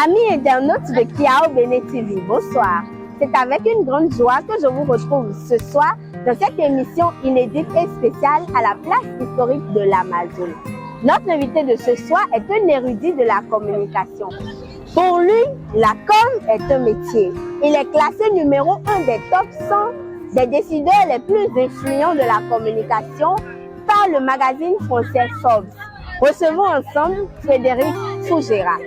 Amis internautes de Kiao Bénin TV, bonsoir. C'est avec une grande joie que je vous retrouve ce soir dans cette émission inédite et spéciale à la place historique de l'Amazone. Notre invité de ce soir est un érudit de la communication. Pour lui, la com est un métier. Il est classé numéro 1 des top 100 des décideurs les plus influents de la communication par le magazine français Forbes. Recevons ensemble Frédéric Fougera.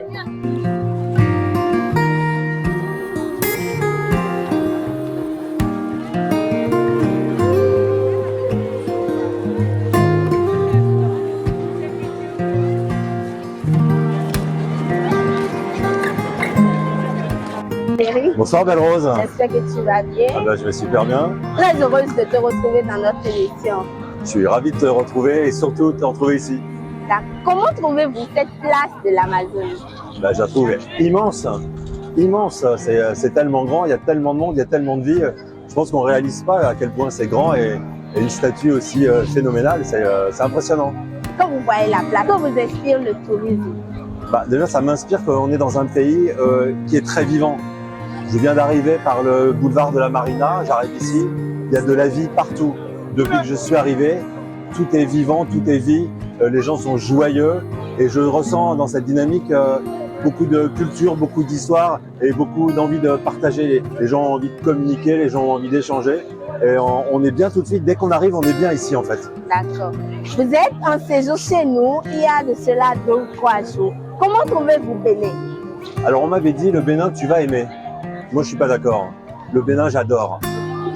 Bonsoir Belle Rose. J'espère que tu vas bien. Je vais super bien. Très heureuse de te retrouver dans notre émission. Je suis ravi de te retrouver et surtout de te retrouver ici. Comment trouvez-vous cette place de l'Amazone? Je la trouve immense. Immense. C'est tellement grand, il y a tellement de monde, il y a tellement de vie. Je pense qu'on ne réalise pas à quel point c'est grand et une statue aussi phénoménale. C'est impressionnant. Quand vous voyez la place, que vous inspire le tourisme? Déjà, ça m'inspire qu'on est dans un pays qui est très vivant. Je viens d'arriver par le boulevard de la Marina, j'arrive ici, il y a de la vie partout. Depuis que je suis arrivé, tout est vivant, tout est vie, les gens sont joyeux et je ressens dans cette dynamique beaucoup de culture, beaucoup d'histoire et beaucoup d'envie de partager. Les gens ont envie de communiquer, les gens ont envie d'échanger et on est bien tout de suite, dès qu'on arrive, on est bien ici en fait. D'accord. Vous êtes en séjour chez nous il y a de cela 2 ou 3 jours. Comment trouvez-vous Bénin? Alors on m'avait dit le Bénin tu vas aimer. Moi je suis pas d'accord. Le Bénin j'adore.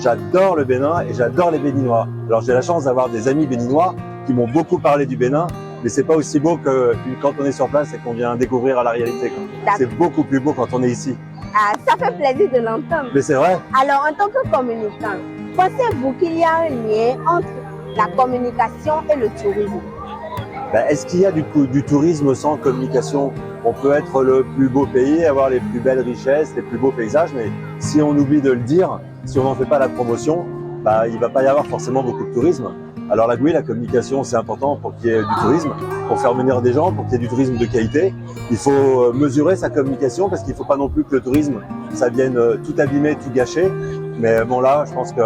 J'adore le Bénin et j'adore les Béninois. Alors j'ai la chance d'avoir des amis béninois qui m'ont beaucoup parlé du Bénin, mais c'est pas aussi beau que quand on est sur place et qu'on vient découvrir la réalité. C'est beaucoup plus beau quand on est ici. Ah, ça fait plaisir de l'entendre. Mais c'est vrai. Alors en tant que communicant, pensez-vous qu'il y a un lien entre la communication et le tourisme? Est-ce qu'il y a du tourisme sans communication? On peut être le plus beau pays, avoir les plus belles richesses, les plus beaux paysages, mais si on oublie de le dire, si on n'en fait pas la promotion, il ne va pas y avoir forcément beaucoup de tourisme. Alors oui, la communication, c'est important pour qu'il y ait du tourisme, pour faire venir des gens, pour qu'il y ait du tourisme de qualité. Il faut mesurer sa communication parce qu'il ne faut pas non plus que le tourisme, ça vienne tout abîmer, tout gâcher. Mais bon là, je pense qu'il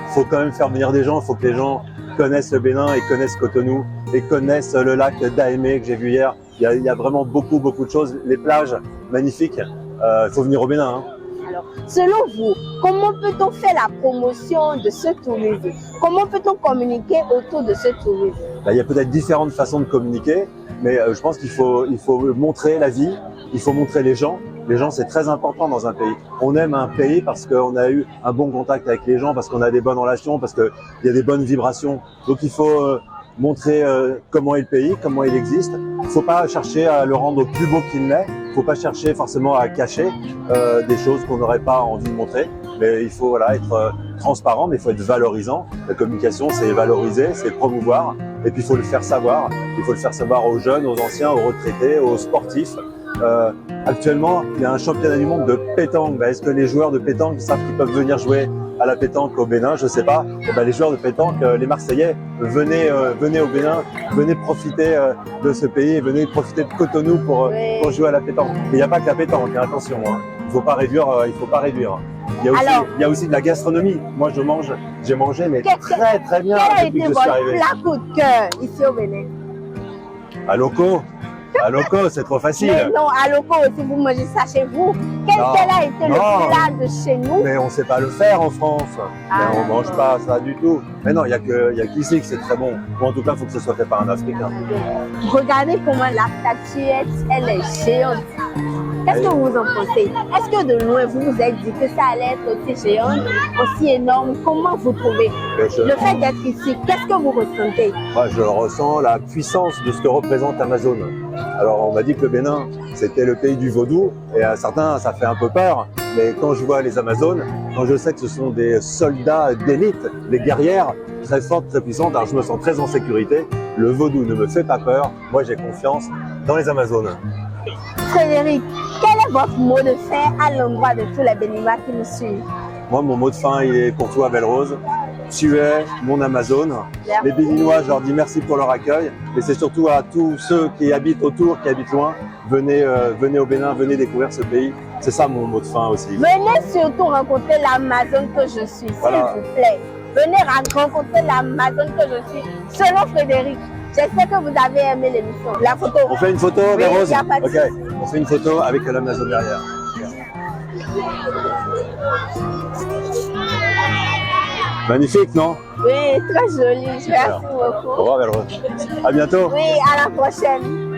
faut quand même faire venir des gens, il faut que les gens connaissent le Bénin et connaissent Cotonou et connaissent le lac d'Aémé que j'ai vu hier. Il y a vraiment beaucoup de choses. Les plages, magnifiques. Il faut venir au Bénin. Alors, selon vous, comment peut-on faire la promotion de ce tourisme? Comment peut-on communiquer autour de ce tourisme? Il y a peut-être différentes façons de communiquer, mais je pense qu'il faut montrer la vie, il faut montrer les gens. Les gens, c'est très important dans un pays. On aime un pays parce qu'on a eu un bon contact avec les gens, parce qu'on a des bonnes relations, parce qu'il y a des bonnes vibrations. Donc il faut montrer comment est le pays, comment il existe. Il ne faut pas chercher à le rendre plus beau qu'il n'est. Il ne faut pas chercher forcément à cacher des choses qu'on n'aurait pas envie de montrer. Mais il faut être transparent, mais il faut être valorisant. La communication, c'est valoriser, c'est promouvoir. Et puis il faut le faire savoir. Il faut le faire savoir aux jeunes, aux anciens, aux retraités, aux sportifs. Actuellement, il y a un championnat du monde de pétanque. Est-ce que les joueurs de pétanque savent qu'ils peuvent venir jouer à la pétanque au Bénin? Je ne sais pas. Les joueurs de pétanque, les Marseillais, venez au Bénin, venez profiter de ce pays, venez profiter de Cotonou pour jouer à la pétanque. Mais il n'y a pas que la pétanque, attention. Il ne faut pas réduire. Il y a aussi de la gastronomie. Moi, j'ai mangé, mais très bien. Quel a été votre plat coup de cœur ici au Bénin? À Loco. À Loco, c'est trop facile. Mais non, à Loco, si vous mangez ça chez vous, quel a été le plat de chez nous? Mais on ne sait pas le faire en France. On ne mange pas ça du tout. Mais non, il y a qu'ici que c'est très bon. Ou en tout cas, il faut que ce soit fait par un Africain. Regardez comment la statuette, elle est géante. Qu'est-ce que vous en pensez? Est-ce que de loin, vous vous êtes dit que ça allait être aussi géant, aussi énorme? Comment vous trouvez le fait d'être ici? Qu'est-ce que vous ressentez? Moi, je ressens la puissance de ce que représente Amazone. Alors, on m'a dit que le Bénin, c'était le pays du vaudou. Et à certains, ça fait un peu peur. Mais quand je vois les Amazones, quand je sais que ce sont des soldats d'élite, des guerrières très fortes, très puissantes, alors je me sens très en sécurité. Le vaudou ne me fait pas peur. Moi, j'ai confiance dans les Amazones. Frédéric, quel est votre mot de fin à l'endroit de tous les Béninois qui nous suivent? Moi, mon mot de fin, il est pour toi, Belle Rose. tu es mon Amazon. Merci. Les Béninois, je leur dis merci pour leur accueil, mais c'est surtout à tous ceux qui habitent autour, qui habitent loin, venez au Bénin, venez découvrir ce pays. C'est ça mon mot de fin aussi. Venez surtout rencontrer l'Amazon que je suis, s'il Voilà. vous plaît. Venez rencontrer l'Amazon que je suis, selon Frédéric. J'espère que vous avez aimé l'émission. La photo. On fait une photo, Oui, Rose? y a pas de Ok, souci. on fait une photo avec l'Amazon derrière. Magnifique, non? Oui, très joli. Merci Au beaucoup. revoir, Belle Rose. À bientôt. Oui, à la prochaine.